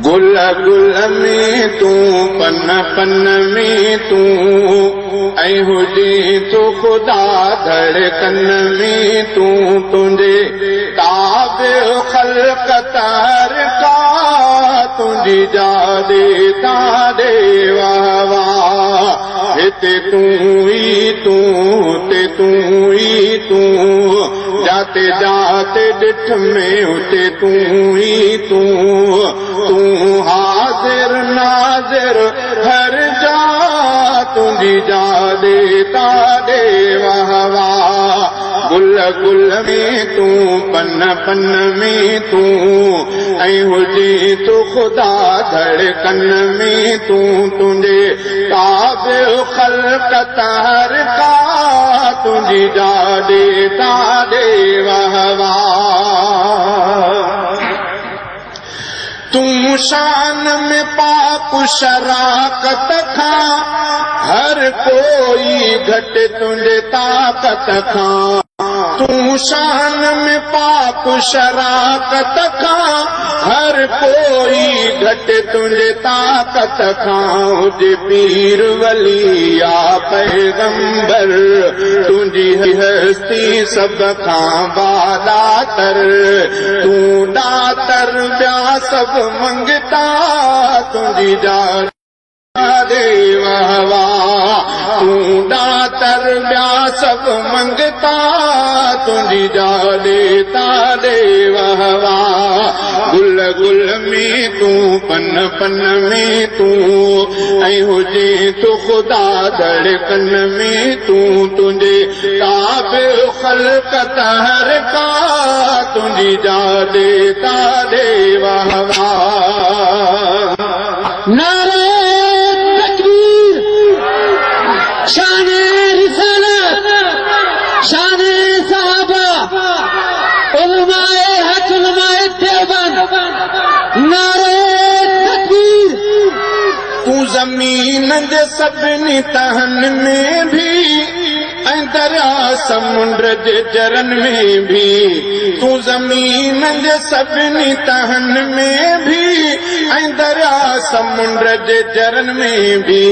गुल गुल में तू पन पन में तू ऐं हुजे तो खुदा धड़कन में तू तुंहिंजे ताबे ख़ल्क़ तार का तुंहिंजी जादे तारे वाह वाह हिते तू ही तू ते तू ही तू जाते जाते ॾिठ में उते तू ही तू हाज़िर नाज़िर हर जा तुंहिंजी जादे तारे वाह वाह गुल गुल में तू पन पन में तू ऐं हुजे तो खुदा धड़कन में तू तुंहिंजे ताबे ख़ल्क़ तार का तुंहिंजी जादे तारे वाह वाह तू शान में पाक शराकत खां हर कोई घट तुंहिंजे ताकत खां तू शान में पाक शराकत खां हर कोई घट तुंहिंजे ताकत खां हुजे पीर वली या पैगंबर तुंहिंजी हस्ती सभ खां बादातर तू दातर ॿिया सभ मंगता तुंहिंजी जादे वाह वाह तू दातर ॿिया सभ मंगता तुंहिंजी जादे तारे वाह वाह गुल गुल में तू पन पन में तू ऐं हुजे तो खुदा धड़कन में तू तुंहिंजे ताबे ख़ल्क़ तार का तुंहिंजी जादे तारे वाह वाह नारे तकबीर शाने रिसालत शाने सहाबा उलमाए हक उलमाए देवबंद नारे तकबीर तू ज़मीन जे सभिनी तहन में भी ऐं दरिया समुंड जे जरन में भी तू ज़मीन जे सभिनी तहन में भी ऐं दरिया समुंड जे जरन में भी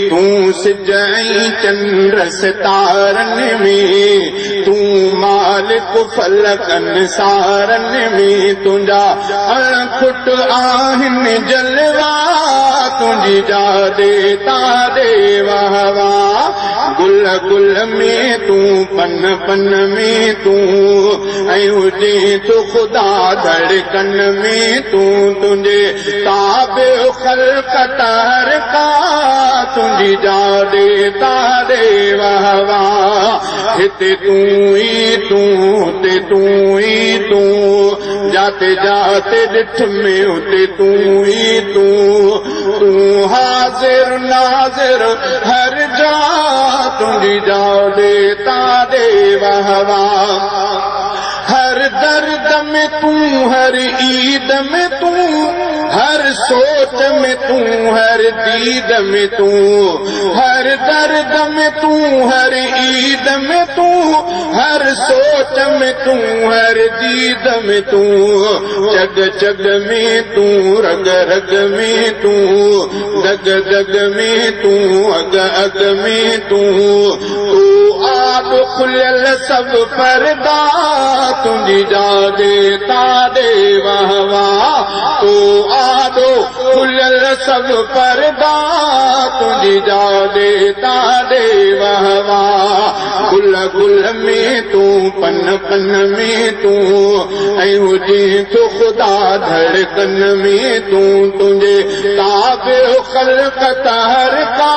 तू सिज ऐं चंद्र सितारन में तू मालिक फलकन सारन में तुंहिंजा अणखुट आहिनि जलवा तुंहिंजी जादे तारे वाह वाह गुल गुल में तू पन पन में तू ऐं हुजे तो खुदा धड़कन में तू तुंहिंजे ताबे ख़ल्क़ तार का तुंहिंजी जादे तारे वाह वाह हिते तू ही तू ते तू ही तू जाते जाते ॾिठ में उते तू ही तू हाज़िर नाज़िर हर जा तुंहिंजी जादे तारे वाह वाह हर दर्द में तू हर ईद में तू हर सोच में तू हर दीद में तू हर दर्द में तू हर ईद में तू हर सोच में तू हर दीद में तू जग जग में तू रग रग में तू जग जग में तू अग अग में तू आग खुलियल सब पर्दा तुंहिंजी जादे तारे वाह वाह तू आदो खुलियल सब पर्दा तुंहिंजी जादे तारे वाह वाह गुल गुल में तू पन पन में तू ऐं हुजे तो खुदा धड़कन में तू तुंहिंजे ताबे ख़ल्क़ तार का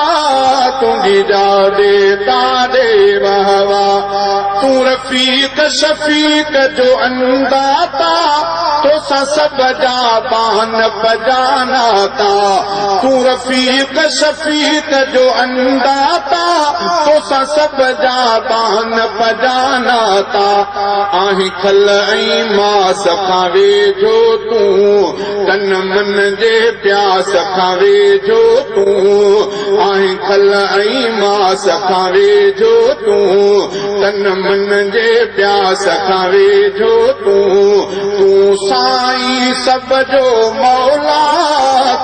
तुंहिंजी जादे तारे वाह वाह तू रफ़ीक शफ़ीक जो अंदाता तो सब जा बान बजानाता तू रफ़ीक शफ़ीक जो अंदाता तो सब जा बान बजानाता आहीं खल ऐं मास खां वेझो तू तन मन जे प्यास खां वेझो तू आहीं खल ऐं मास खां वेझो तू तन मन जे प्यास खां वेझो तू साईं सब जो मौला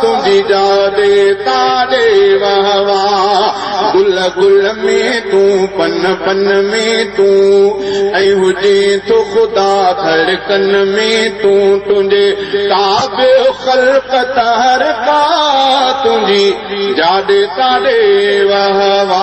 तुझी जादे ताड़े वहवा गुल गुल में तू पन पन में तू ऐं हुजे तो खुदा धड़कन में तू तुझे ताबे खल्क़त हर का तुझी जादे ताड़े वहवा